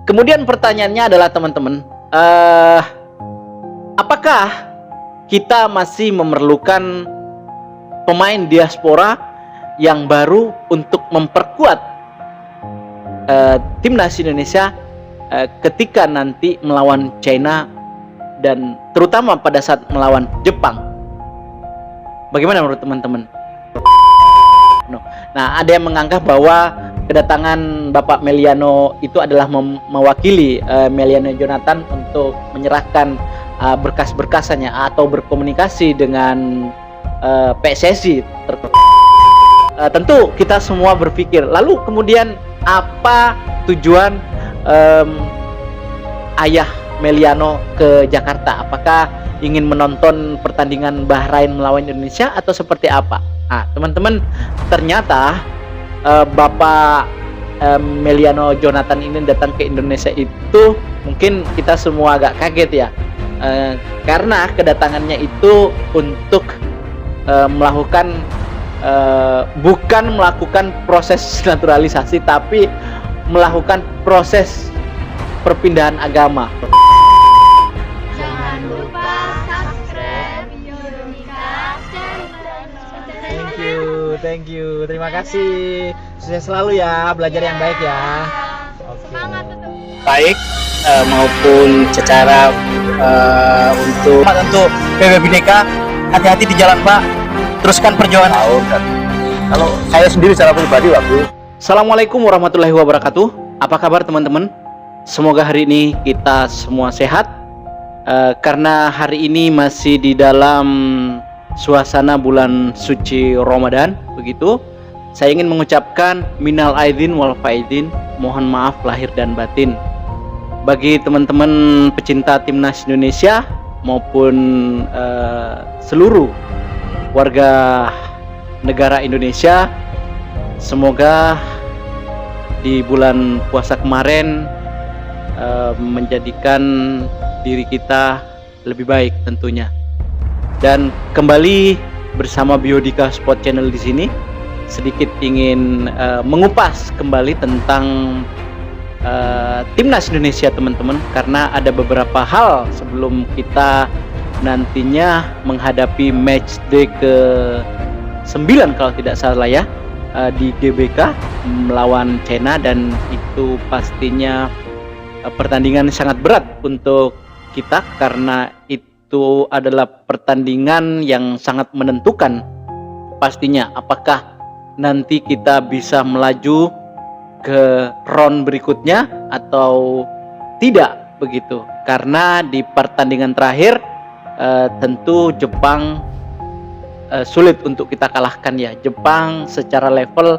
Kemudian pertanyaannya adalah teman-teman, apakah kita masih memerlukan pemain diaspora yang baru untuk memperkuat timnas Indonesia ketika nanti melawan China dan terutama pada saat melawan Jepang? Bagaimana menurut teman-teman? Nah, ada yang menganggap bahwa kedatangan Bapak Meliano itu adalah mewakili Meliano Jonathan untuk menyerahkan berkas-berkasannya atau berkomunikasi dengan PSSI. Tentu kita semua berpikir, lalu kemudian apa tujuan ayah Meliano ke Jakarta? Apakah ingin menonton pertandingan Bahrain melawan Indonesia atau seperti apa? Nah, teman-teman, ternyata Bapak Meliano Jonathan ini datang ke Indonesia itu mungkin kita semua agak kaget ya, karena kedatangannya itu untuk melakukan bukan melakukan proses naturalisasi, tapi melakukan proses perpindahan agama. Jangan lupa subscribe Yonika Channel. Thank you. Terima kasih. Sukses selalu ya, belajar yang baik ya. Semangat tetap. Baik maupun secara untuk PB Bhinneka, hati-hati di jalan Pak, teruskan perjuangan. Kalau saya sendiri secara pribadi waktu. Assalamualaikum warahmatullahi wabarakatuh. Apa kabar teman-teman? Semoga hari ini kita semua sehat, karena hari ini masih di dalam suasana bulan suci Ramadan. Begitu, saya ingin mengucapkan minal aidin wal faidin, mohon maaf lahir dan batin bagi teman-teman pecinta timnas Indonesia maupun seluruh warga negara Indonesia. Semoga di bulan puasa kemarin menjadikan diri kita lebih baik tentunya. Dan kembali bersama Biodika Sport Channel di sini, sedikit ingin mengupas kembali tentang timnas Indonesia teman-teman, karena ada beberapa hal sebelum kita nantinya menghadapi match day ke-9 kalau tidak salah ya, di GBK melawan China, dan itu pastinya pertandingan sangat berat untuk kita karena itu adalah pertandingan yang sangat menentukan pastinya apakah nanti kita bisa melaju ke round berikutnya atau tidak begitu. Karena di pertandingan terakhir tentu Jepang sulit untuk kita kalahkan ya. Jepang secara level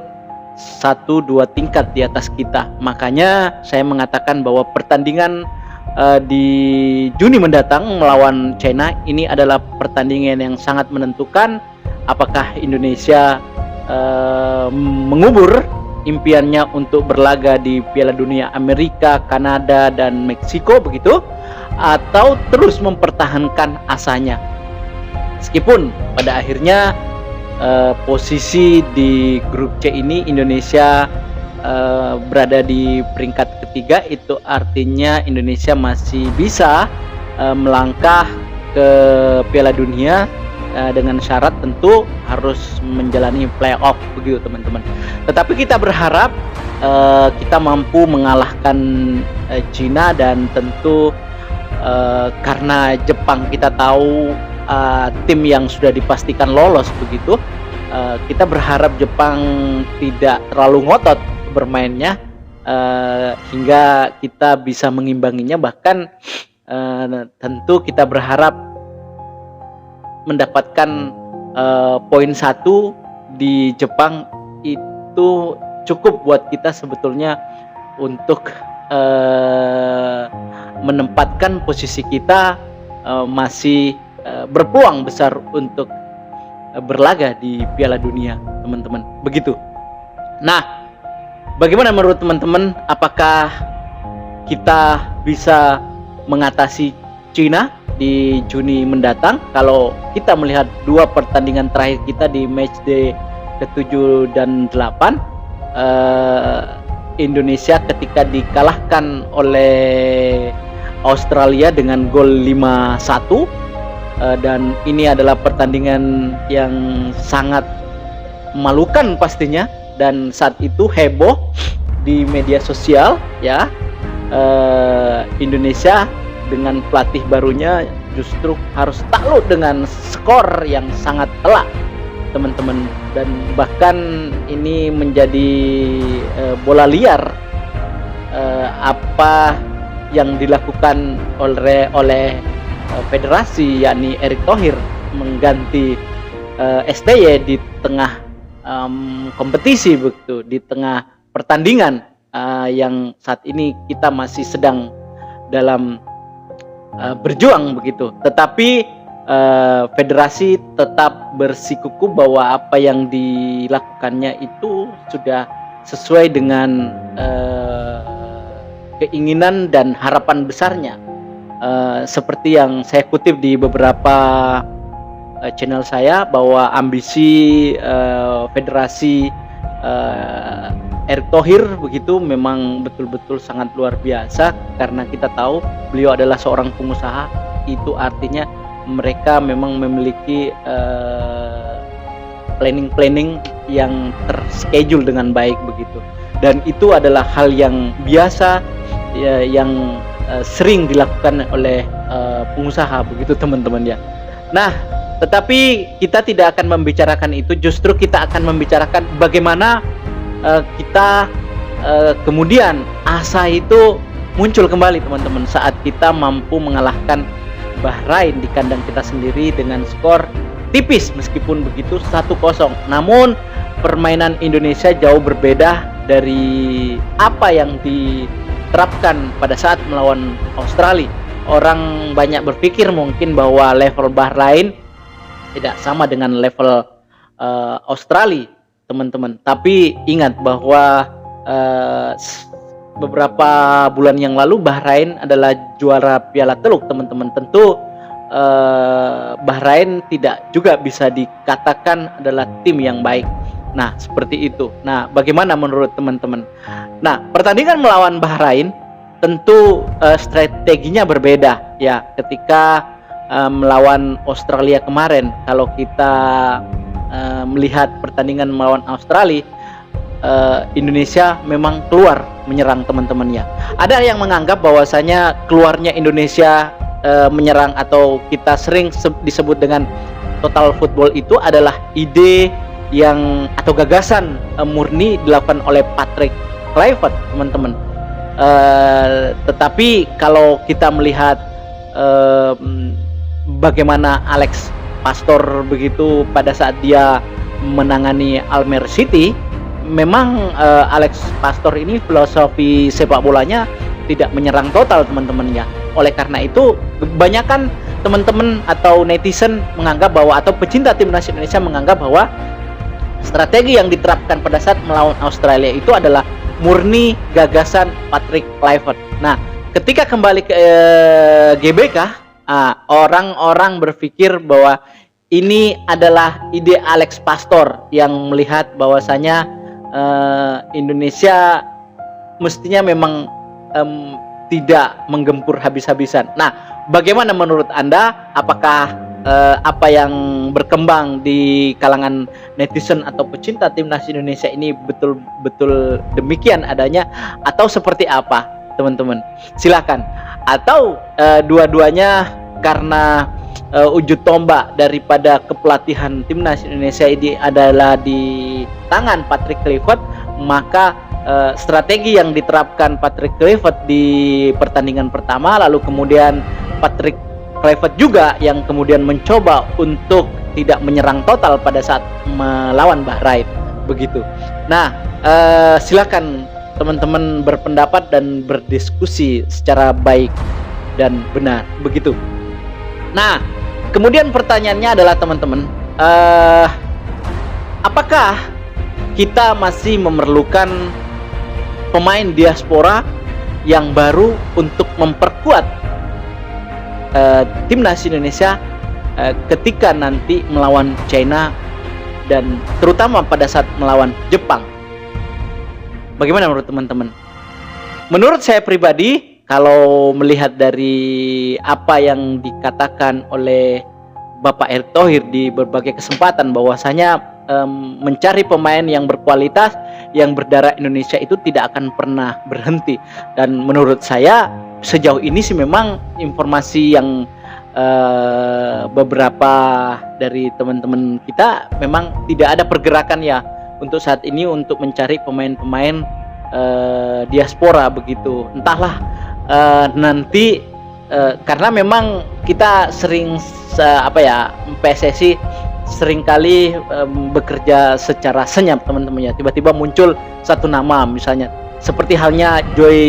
1-2 tingkat di atas kita. Makanya saya mengatakan bahwa pertandingan di Juni mendatang melawan China ini adalah pertandingan yang sangat menentukan apakah Indonesia mengubur impiannya untuk berlaga di Piala Dunia Amerika, Kanada, dan Meksiko begitu, atau terus mempertahankan asanya. Meskipun pada akhirnya posisi di grup C ini Indonesia berada di peringkat ketiga, itu artinya Indonesia masih bisa melangkah ke Piala Dunia dengan syarat tentu harus menjalani playoff begitu teman-teman. Tetapi kita berharap kita mampu mengalahkan Cina, dan tentu karena Jepang kita tahu tim yang sudah dipastikan lolos begitu, kita berharap Jepang tidak terlalu ngotot bermainnya hingga kita bisa mengimbanginya. Bahkan tentu kita berharap mendapatkan poin 1 di Jepang itu cukup buat kita sebetulnya untuk menempatkan posisi kita masih berpeluang besar untuk berlaga di Piala Dunia teman-teman begitu. Nah, bagaimana menurut teman-teman, apakah kita bisa mengatasi Cina di Juni mendatang? Kalau kita melihat 2 pertandingan terakhir kita di match day ke-7 dan 8, Indonesia ketika dikalahkan oleh Australia dengan gol 5-1. Dan ini adalah pertandingan yang sangat memalukan pastinya, dan saat itu heboh di media sosial ya. Indonesia dengan pelatih barunya justru harus takluk dengan skor yang sangat telak, teman-teman, dan bahkan ini menjadi bola liar apa yang dilakukan oleh federasi, yakni Erick Thohir mengganti STY di tengah kompetisi begitu, di tengah pertandingan yang saat ini kita masih sedang dalam berjuang begitu. Tetapi federasi tetap bersikukuh bahwa apa yang dilakukannya itu sudah sesuai dengan keinginan dan harapan besarnya. Seperti yang saya kutip di beberapa channel saya, bahwa ambisi federasi Erick Thohir begitu memang betul-betul sangat luar biasa, karena kita tahu beliau adalah seorang pengusaha. Itu artinya mereka memang memiliki planning yang terschedule dengan baik begitu, dan itu adalah hal yang biasa ya, yang sering dilakukan oleh pengusaha begitu, teman-teman ya. Nah, tetapi kita tidak akan membicarakan itu, justru kita akan membicarakan bagaimana kita kemudian asa itu muncul kembali, teman-teman, saat kita mampu mengalahkan Bahrain di kandang kita sendiri dengan skor tipis meskipun begitu 1-0. Namun permainan Indonesia jauh berbeda dari apa yang diterapkan pada saat melawan Australia. Orang banyak berpikir mungkin bahwa level Bahrain tidak sama dengan level Australia, teman-teman. Tapi ingat bahwa beberapa bulan yang lalu Bahrain adalah juara Piala Teluk, teman-teman. Tentu Bahrain tidak juga bisa dikatakan adalah tim yang baik. Nah, seperti itu. Nah, bagaimana menurut teman-teman? Nah, pertandingan melawan Bahrain tentu strateginya berbeda ya. Ketika melawan Australia kemarin, kalau kita melihat pertandingan melawan Australia, Indonesia memang keluar menyerang, teman-teman ya. Ada yang menganggap bahwasanya keluarnya Indonesia menyerang atau kita sering disebut dengan total football itu adalah ide yang atau gagasan murni dilakukan oleh Patrick Kluivert, teman-teman. Tetapi kalau kita melihat bagaimana Alex Pastor begitu pada saat dia menangani Almere City, memang Alex Pastor ini filosofi sepak bolanya tidak menyerang total, teman-teman ya. Oleh karena itu kebanyakan teman-teman atau netizen menganggap bahwa, atau pecinta timnas Indonesia menganggap bahwa strategi yang diterapkan pada saat melawan Australia itu adalah murni gagasan Patrick Kluivert. Nah, ketika kembali ke GBK, orang-orang berpikir bahwa ini adalah ide Alex Pastor yang melihat bahwasanya Indonesia mestinya memang tidak menggempur habis-habisan. Nah, bagaimana menurut Anda? Apakah apa yang berkembang di kalangan netizen atau pecinta timnas Indonesia ini betul-betul demikian adanya, atau seperti apa, teman-teman? Silakan. Atau dua-duanya karena ujung tombak daripada kepelatihan timnas Indonesia ini adalah di tangan Patrick Kluivert, maka strategi yang diterapkan Patrick Kluivert di pertandingan pertama, lalu kemudian Patrick Kluivert juga yang kemudian mencoba untuk tidak menyerang total pada saat melawan Bahrain begitu. Nah, silakan teman-teman berpendapat dan berdiskusi secara baik dan benar begitu. Nah, kemudian pertanyaannya adalah, teman-teman, apakah kita masih memerlukan pemain diaspora yang baru untuk memperkuat timnas Indonesia ketika nanti melawan China dan terutama pada saat melawan Jepang? Bagaimana menurut teman-teman? Menurut saya pribadi, kalau melihat dari apa yang dikatakan oleh Bapak Erick Thohir di berbagai kesempatan, bahwasanya mencari pemain yang berkualitas, yang berdarah Indonesia itu tidak akan pernah berhenti. Dan menurut saya sejauh ini sih memang informasi yang beberapa dari teman-teman kita memang tidak ada pergerakan ya untuk saat ini untuk mencari pemain-pemain diaspora begitu. Entahlah nanti karena memang kita sering PSSI seringkali bekerja secara senyap teman-teman ya. Tiba-tiba muncul satu nama misalnya seperti halnya Joy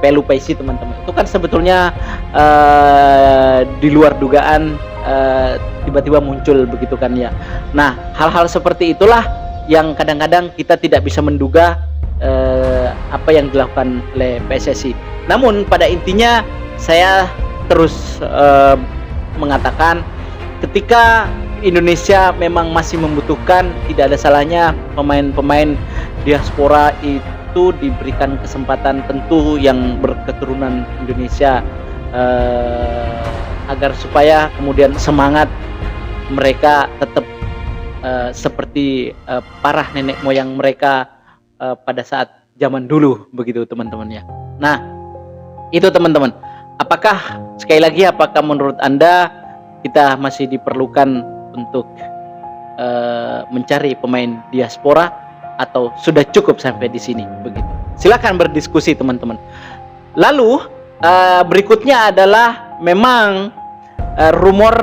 Pelupesi teman-teman. Itu kan sebetulnya di luar dugaan tiba-tiba muncul begitu kan ya. Nah, hal-hal seperti itulah yang kadang-kadang kita tidak bisa menduga apa yang dilakukan oleh PSSI. Namun pada intinya saya terus mengatakan ketika Indonesia memang masih membutuhkan, tidak ada salahnya pemain-pemain diaspora itu diberikan kesempatan tentu yang berketurunan Indonesia agar supaya kemudian semangat mereka tetap seperti para nenek moyang mereka pada saat zaman dulu begitu teman-teman ya. Nah, itu teman-teman. Apakah sekali lagi apakah menurut Anda kita masih diperlukan untuk mencari pemain diaspora atau sudah cukup sampai di sini begitu? Silakan berdiskusi teman-teman. Lalu berikutnya adalah memang rumor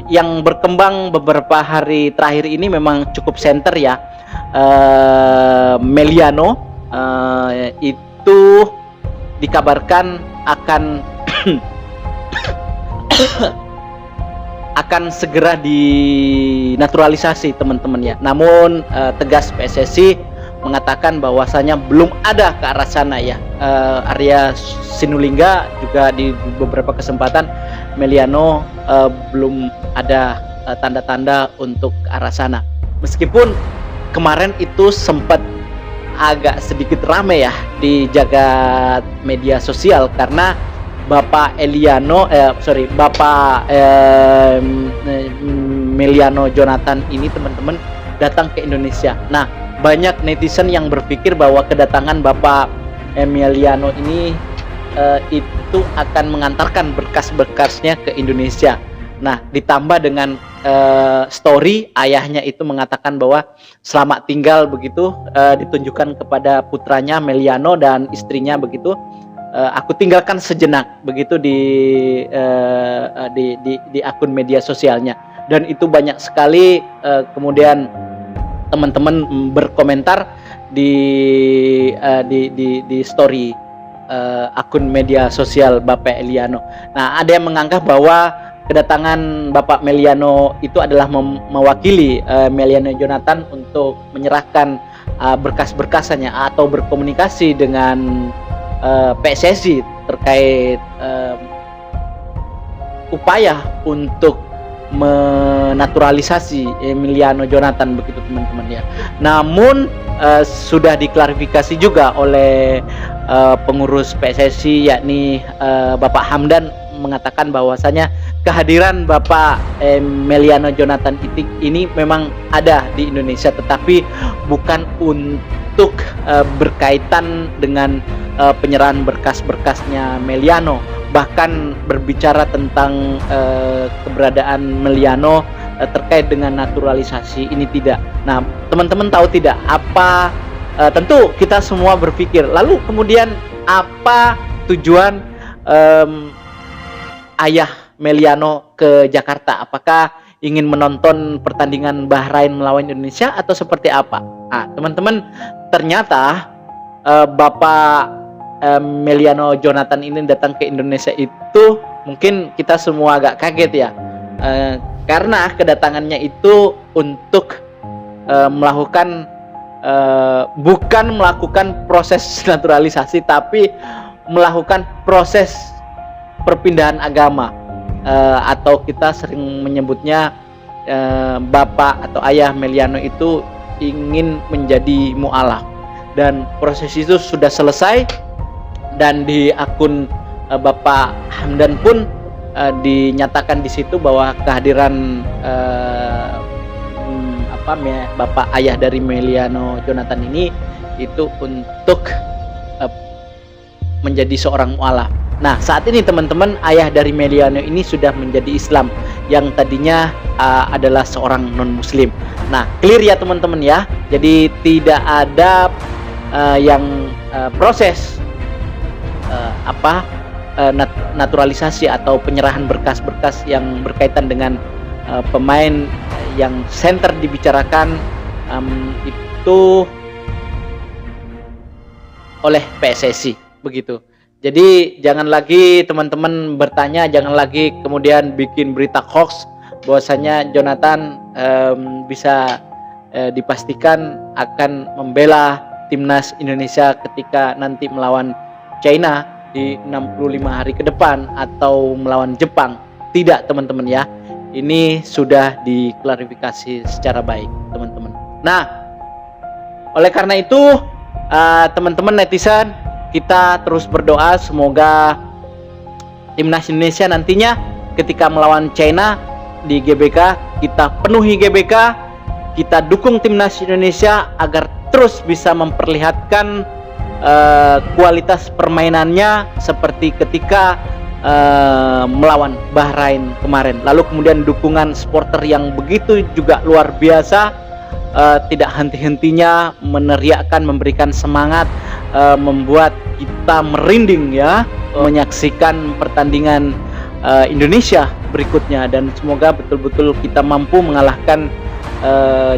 yang berkembang beberapa hari terakhir ini memang cukup center ya. Meliano itu dikabarkan akan akan segera dinaturalisasi teman-teman ya. Namun tegas PSSI mengatakan bahwasanya belum ada ke arah sana ya. Arya Sinulinga juga di beberapa kesempatan Meliano belum ada tanda-tanda untuk ke arah sana. Meskipun kemarin itu sempat agak sedikit rame ya di jagat media sosial karena Bapak Meliano Jonathan ini teman-teman datang ke Indonesia. Nah, banyak netizen yang berpikir bahwa kedatangan Bapak Meliano ini itu akan mengantarkan berkas-berkasnya ke Indonesia. Nah, ditambah dengan story ayahnya itu mengatakan bahwa selamat tinggal begitu ditunjukkan kepada putranya Meliano dan istrinya begitu. Aku tinggalkan sejenak begitu di akun media sosialnya, dan itu banyak sekali kemudian teman-teman berkomentar di story akun media sosial Bapak Eliano. Nah, ada yang menganggap bahwa kedatangan Bapak Meliano itu adalah mewakili Meliano Jonathan untuk menyerahkan berkas-berkasannya atau berkomunikasi dengan PSSI terkait upaya untuk menaturalisasi Meliano Jonathan begitu teman-teman ya. Namun sudah diklarifikasi juga oleh pengurus PSSI yakni Bapak Hamdan mengatakan bahwasanya kehadiran Bapak Meliano Jonathan ini memang ada di Indonesia, tetapi bukan untuk berkaitan dengan penyerahan berkas-berkasnya Meliano. Bahkan berbicara tentang keberadaan Meliano terkait dengan naturalisasi ini tidak. Nah, teman-teman tahu tidak apa? Tentu kita semua berpikir, lalu kemudian apa tujuan ayah Meliano ke Jakarta? Apakah ingin menonton pertandingan Bahrain melawan Indonesia atau seperti apa? Nah, teman-teman, ternyata Bapak Meliano Jonathan ini datang ke Indonesia itu mungkin kita semua agak kaget ya, karena kedatangannya itu untuk melakukan bukan melakukan proses naturalisasi, tapi melakukan proses perpindahan agama, atau kita sering menyebutnya bapak atau ayah Meliano itu ingin menjadi mu'alaf. dan proses itu sudah selesai, dan di akun Bapak Hamdan pun dinyatakan di situ bahwa kehadiran Bapak ayah dari Meliano Jonathan ini itu untuk menjadi seorang mualaf. Nah, saat ini teman-teman, ayah dari Meliano ini sudah menjadi Islam yang tadinya adalah seorang non-muslim. Nah, clear ya teman-teman ya. Jadi tidak ada yang proses naturalisasi atau penyerahan berkas-berkas yang berkaitan dengan pemain yang center dibicarakan itu oleh PSSI begitu. Jadi jangan lagi teman-teman bertanya, jangan lagi kemudian bikin berita hoax bahwasanya Jonathan bisa dipastikan akan membela timnas Indonesia ketika nanti melawan China di 65 hari ke depan atau melawan Jepang. Tidak teman-teman ya, ini sudah diklarifikasi secara baik teman-teman. Nah, oleh karena itu teman-teman netizen, kita terus berdoa semoga timnas Indonesia nantinya ketika melawan China di GBK, kita penuhi GBK, kita dukung timnas Indonesia agar terus bisa memperlihatkan kualitas permainannya seperti ketika melawan Bahrain kemarin. Lalu kemudian dukungan supporter yang begitu juga luar biasa, tidak henti-hentinya meneriakkan, memberikan semangat, membuat kita merinding ya menyaksikan pertandingan Indonesia berikutnya, dan semoga betul-betul kita mampu mengalahkan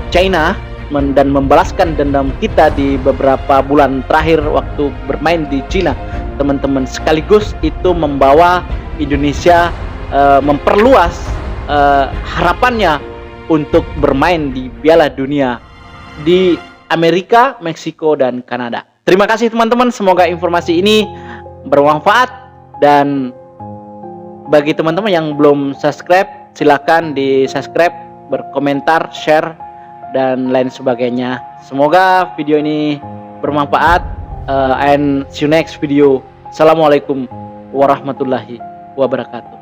China dan membalaskan dendam kita di beberapa bulan terakhir waktu bermain di Cina teman-teman. Sekaligus itu membawa Indonesia memperluas harapannya untuk bermain di Piala Dunia di Amerika, Meksiko, dan Kanada. Terima kasih teman-teman, semoga informasi ini bermanfaat, dan bagi teman-teman yang belum subscribe silakan di subscribe, berkomentar, share, dan lain sebagainya. Semoga video ini bermanfaat, and see you next video. Assalamualaikum warahmatullahi wabarakatuh.